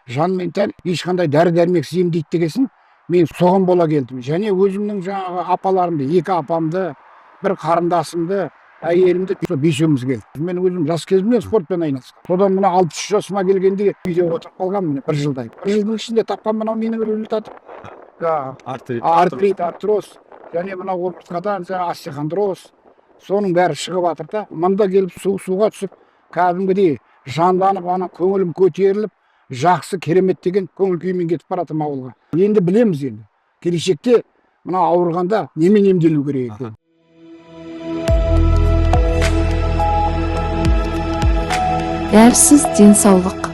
жан мен тән ешқандай дәрі дәрмексіз емдейді дегесін мен соған бола келдім. Және өзімнің жаңағы апаларымды, екі апамды, бір қарындасымды, әйелімді бесеуміз келдік. Мен өзім жас кезімнен спортпен айналыстым. Содан мына 63 жасыма келгенде үйде отырып қалғанмын, міне 1 жылдай. 1 жылдың ішінде тапқан мынау менің результатым. Артрит, артроз, және мына омыртқадан жаңағы остеохондроз, соның бәрі шығып жатыр да. Мында келіп суға түсіп, кәдімгідей жанданып, көңілім көтеріліп, жақсы керемет деген көңіл күймен кетіп баратырмын ауылға. Енді білеміз енді. Келешекте мына ауырғанда немен емделу керек екенін. Дәрсіз денсаулық.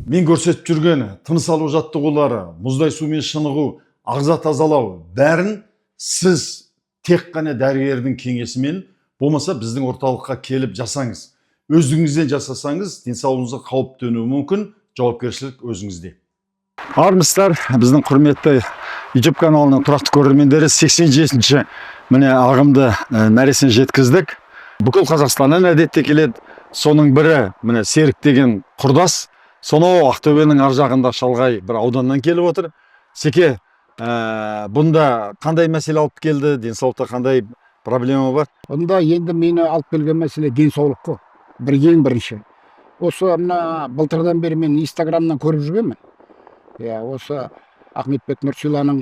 Мен көрсетіп жүрген тыныс алу жаттығулары, мұздай сумен шынығу, ағза тазалау бәрін сіз тек қана дәрігердің кеңесімен, болмаса біздің орталыққа келіп жасаңыз. Өзіңізден жасасаңыз, денсаулығыңызға қауіп төнуі мүмкін, жауапкершілік өзіңізде. Армысыздар, біздің құрметті YouTube каналының тұрақты көрермендері, 87-ші міне ағымды мәресіне жеткіздік. Бүкіл Қазақстаннан әдетте келеді. Соның бірі міне Серік деген құрдас. Сонау Ақтөбенің ар жағында шалғай бір ауданнан келіп отыр. Секе, бұнда қандай мәселе алып келді? Денсаулықта қандай проблема бар? Бұнда енді мені алып келген мәселе денсаулық қой. Ең бірінші. Осы мына былтырдан бері мен Инстаграмнан көріп жүргенмін. Осы Ахметбек Нұрсиланың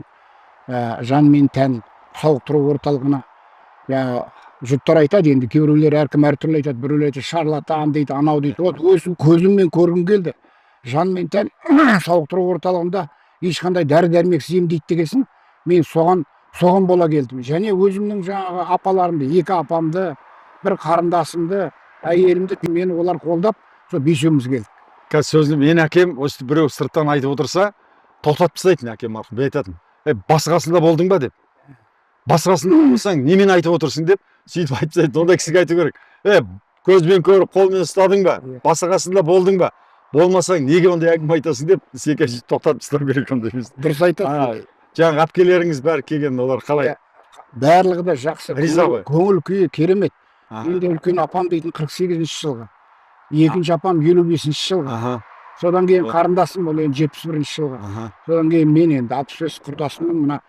жан мен тән сауықтыру орталығына жұрттар айтады, енді кейбіреулер әркім әртүрлі айтады, біреулер айтады шарлатан дейді, анау дейді. Өзім көзіммен көргім келді. Жан мен тән сауықтыру орталығында ешқандай дәрі дәрмексіз емдейді дегесін мен соған бола келдім. Және өзімнің жаңағы апаларымды, екі апамды, бір қарындасымды, әйелімді мені олар қолдап, сол бесеуміз келдік. Қазір сөзім, мен әкем осы біреу сырттан айтып отырса, тоқтатып тастайтын әкем марқұм, айтатын. Басқасында болдың ба деп. Басқасында болсаң, немен айтып отырсың деп, сөйтіп айтып тастайтын. Онда кісіге айту керек. Көзбен көріп, қолмен ұстадың ба? Басқасында болдың ба? Болмасаң, неге ондай әңгіме айтасың деп, секе тоқтатып тастау керек ондай емес. Дұрыс айтасың. Жаңағы әпкелеріңіз бәрі келген, олар қалай? Барлығы да жақсы. Риза ғой. Көңіл күйі керемет. Енді үлкен апам дейтін 48-ші жылғы. Екінші апам 55-ші жылғы. Содан кейін қарындасым ол енді 71-ші жылғы. Содан кейін мен енді 65 құрдасымның мына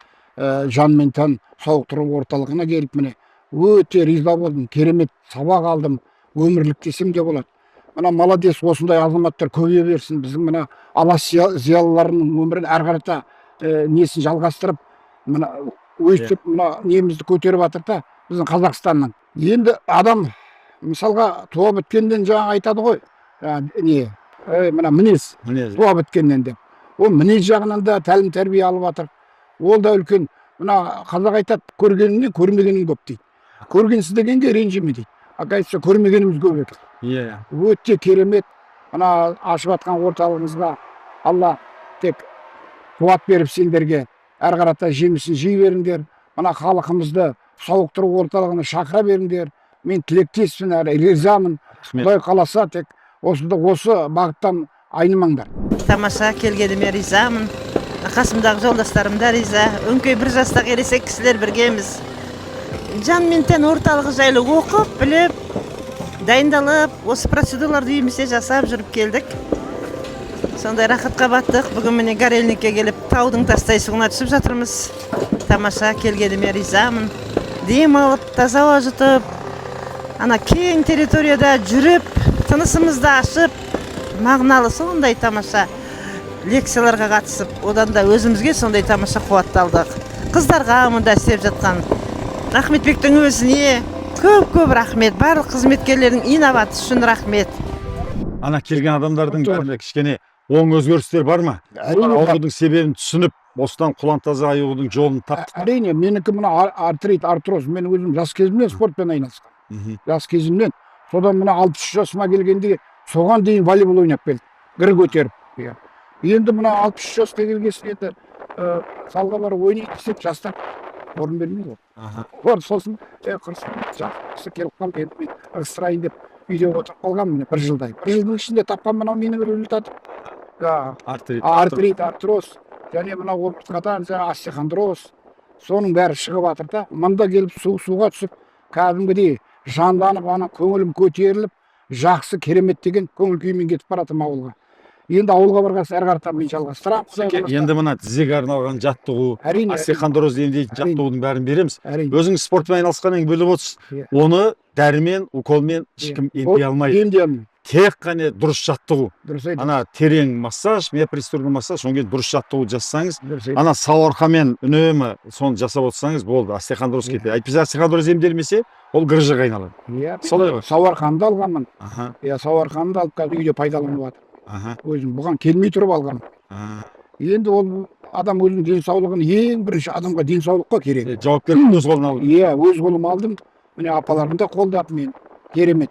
жан мен тән сауықтыру орталығына келіп міне өте риза болдым. Керемет сабақ алдым. Өмірлік десем де болады. Мына молодец, осындай азаматтар көбейе берсін. Біздің мына алаш зиялыларының өмірін әрі қарата несін жалғастырып, мына өйстіп мына немізді көтеріп жатыр да біздің Қазақстаннан. Енді адам мысалға туа біткеннен жаңа айтады ғой, мына мінез туа біткеннен деп. Ол мінез жағынан да тәлім тәрбие алып жатыр. Ол да үлкен. Мына қазақ айтады, көргеніңнен көрмегенің көп дейді. Көргенсіз дегенге ренжіме дейді. Оказывается, көрмегеніміз көп екен. Өте керемет. Мына ашып жатқан орталығыңызға Алла тек қуат беріп сендерге әрі қарата жемісін жей беріңдер. Мына халқымызды сауықтыру орталығына шақыра беріңдер. Мен тілектеспін, әрі ризамын. Құдай қаласа тек осы бағыттан айнымаңдар. Тамаша, келгеніме ризамын. Қасымдағы жолдастарым да риза. Өңкей 1 жастағы ересек кісілер біргеміз. Жан мен тән орталығы жайлы оқып, біліп, дайындалып, осы процедураларды үйімізде жасап жүріп келдік. Сондай рақатқа баттық. Бүгін міне Горельникке келіп, таудың тастай суына түсіп жатырмыз. Тамаша, келгеніме ризамын. Дем алып, таза ауа жұтып, ана кең территорияда жүріп, тынысымызды ашып, мағыналы сондай тамаша лекцияларға қатысып, одан да өзімізге сондай тамаша қуатты алдық. Қыздарға мұнда істеп жатқан Ахметбектің өзіне көп рахмет. Барлық қызметкерлердің инабаты үшін рахмет. Ана келген адамдардың бәрінде кішкене оң өзгерістер бар ма? Аурудың себебін түсініп, осыдан құлан таза аюудың жолын тапты. Әрине, менікі мына артрит, артроз. Мен өзім жас кезімнен спортпен айналыстым. Жас кезімнен. Содан мына 63 жасыма келгенде соған дейін волейбол ойнап келдім. Гір көтеріп. Енді мына 63 жасқа келгесін енді салға барып ойнайды десек жастар орын бермейді ғой. Сосын жақсы келіп қалды. Енді мен ығыстырайын деп үйде отырып қалғанмын 1 жылдай. 1 жылдың ішінде тапқан мынау менің результатым. Артрит, артроз, және мына омыртқадан остеохондроз, соның бәрі шығып жатыр да. Мында келіп суға түсіп, кәдімгідей жанданып, көңілім көтеріліп, жақсы керемет деген көңіл күймен кетіп баратырмын ауылға. енді ауылға барған әрі қарата мен жалғастырамын. Енді мына тізеге арналған жаттығу, Әрине, остеохондроз емдейтін әрине. жаттығудың бәрін береміз. Әрине. Өзіңіз спортпен айналысқаннан кейін біліп отырсыз. Иә. Оны дәрімен, уколмен ешкім емдей алмайды. Емдей алмайды. Тек қана дұрыс жаттығу. Дұрыс айтасыз. Ана терең массаж, миопристорный массаж, содан кейін дұрыс жаттығу жасасаңыз, Дұрыс айтасыз. ана сауарқамен үнемі соны жасап отырсаңыз болды, остеохондроз кетеді. Әйтпесе остеохондроз емделмесе, ол грыжаға айналады. Иә, Солай ғой. Сауарқанды алғанмын. Аха, Иә, сауарқанды алып қазір үйде пайдаланып жатыр. аха, Өзім бұған келмей тұрып алғам. аха. Енді ол адам өзінің денсаулығын ең бірінші адамға денсаулыққа керек. Жауапкершілік өз қолына алу. Иә, өз қолыма алдым. Міне апаларым да қолдап мен. Керемет.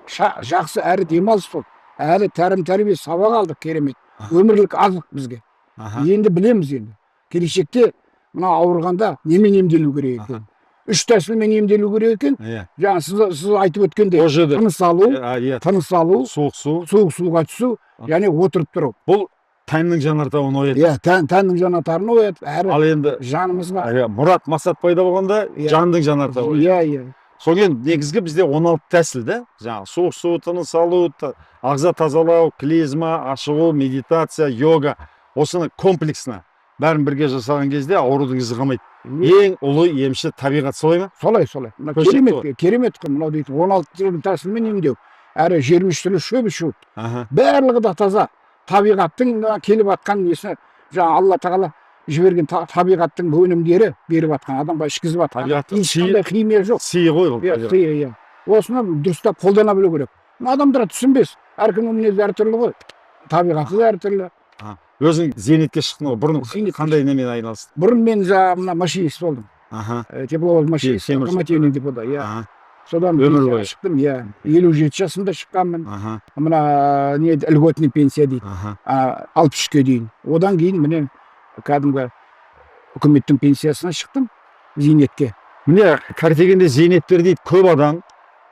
Жақсы әрі демалыс болды. Әрі тәрім тәрбие сабақ алдық, керемет. Өмірлік азық бізге. Аха. Енді білеміз енді. Келешекте мына ауырғанда немен емделу керек екен. 3 тәсілмен емделу керек екен. Иә. Жаңа сіз айтып өткендей, Ол жерде. тыныс алу, Иә. тыныс алу, Суық су. суық суға түсу, және отырып тұру. Бұл тәннің жанартауын оятады. Иә, тәннің жанатарын оятып, әрі Ал енді жанымызға. мұрат мақсат пайда болғанда Иә. жанның жанартауы. Иә, иә. Соген негізгі бізде 16 тәсіл да. Жаңағы суық су, тыныс алу, ағза тазалау, клизма, ашығу, медитация, йога. Осыны комплексна бәрін бірге жасаған кезде аурудың ізі қалмайды. Ең ұлы емші табиғат, солай ма? Солай. Мына Көрсетті керемет қой, мынау дейді 16 түрлі тәсілмен емдеу. Әрі 23 түрлі шөп ішу. Аха. Барлығы да таза. Табиғаттың келіп жатқан несі, жаңа Алла тағала жіберген табиғаттың өнімдері беріп жатқан, адамға ішкізіп жатқан. Табиғаттың Ешқандай химия жоқ. Сыйы ғой ол. Иә, иә. Осыны дұрыстап қолдана білу керек. Адамдар түсінбес. Әркімнің мінезі әртүрлі ғой. Табиғаты да әртүрлі. Өзің зейнетке шықтың ғой. Бұрын Зейнетке қандай немен айналыстың? Бұрын мен мына машинист болдым. Аха. Тепловоз машинист, Темір локомотивный депода, иә. Аха. Содан Өмір пенсияға бойы. шықтым, иә. 57 жасымда шыққанмын. Аха. Мына не льготный пенсия дейді. Аха. 63-ке дейін. Одан кейін міне кәдімгі үкіметтің пенсиясына шықтым, зейнетке. Міне картегенде зейнет бер дейді. Көп адам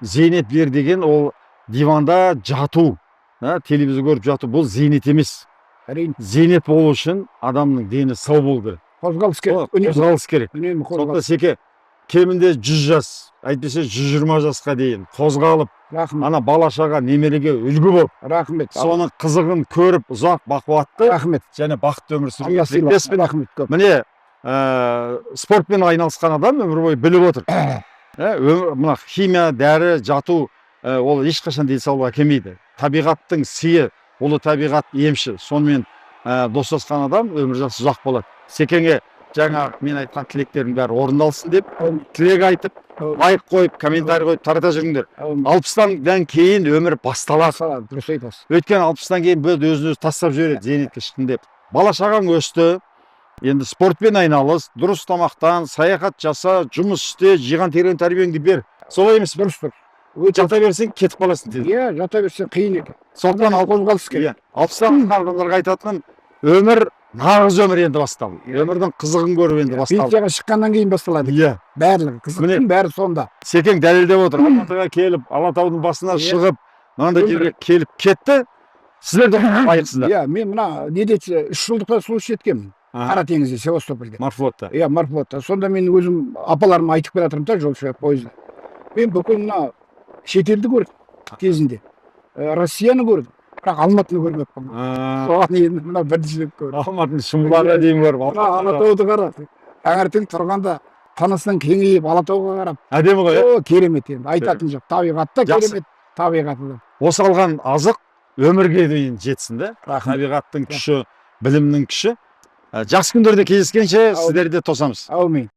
зейнет бер деген ол диванда жату, телевизор көріп жату, бұл зейнет емес. Әрине, Зейнет болу үшін адамның дені сау болу керек. қозғалыс керек. Қозғалыс керек. Үнемі Сондықтан қозғалыс. секе кемінде 100 жас, әйтпесе 120 жасқа дейін қозғалып, Рахмет, ана бала-шаға немереге үлгі болып, рахмет. соның қызығын көріп, ұзақ бақуатты Рахмет. және бақытты өмір Алла сүруге сыйласын. тілектеспін. Рахмет көп. Міне спортпен айналысқан адам өмір бойы біліп отыр. Мына химия, дәрі, жату ол ешқашан денсаулыққа келмейді. Табиғаттың сыйы, ұлы табиғат емші. Сонымен достасқан адам өмір жасы ұзақ болады. Секеңе жаңа мен айтқан тілектердің бәрі орындалсын деп тілек айтып, лайк қойып, комментарий қойып тарата жүріңдер. 60-тан кейін өмір басталады. Дұрыс айтасыз. Өйткені 60-тан кейін біз өзін-өзі тастап жібереді, зейнетке шықтым деп. Бала-шағаң өсті, енді спортпен айналыс, дұрыс тамақтан, саяхат жаса, жұмыс істе, жиған терген тәрбиеңді бер. Солай емес, Дұрыс. жата берсең кетіп қаласың деді. Иә, жата берсең қиын екен. Сондықтан Қозғалыс керек. 60-тан адамдарға айтатыным, өмір нағыз өмір енді басталды. Өмірдің қызығын көріп енді басталды. Пенсияға шыққаннан кейін басталады. Иә. Барлығы қызықтың бәрі сонда. Секең дәлелдеп отыр. Алматыға келіп, Алатаудың басына шығып, мынандай жерге келіп кетті. Сіздер де лайықсыздар. Иә, мен мына неде 3 жылдықта су ішеткенмін. Қара теңізде, Севастопольде. Марфлотта. Иә, Марфлотта. Сонда мен өзім апаларыма айтып келе жатырмын да жолшы пойызда. Мен бүкіл мына шетелді көрдім кезінде. Россияны көрдім. Бірақ Алматыны көрмеппін. Соған енді мына бірінші рет көрдім. Алматының шымылдары дейін көріп. Мына Алатауды қара. Таңертең тұрғанда танысынан кеңейіп Алатауға қарап. Әдемі ғой. О, керемет енді. Айтатын жоқ. Табиғатта керемет, табиғаты да. Осы алған азық өмірге дейін жетсін де. Рахмет. Табиғаттың күші, білімнің күші. Жақсы күндерде кездескенше сіздерді тосамыз. Әумин.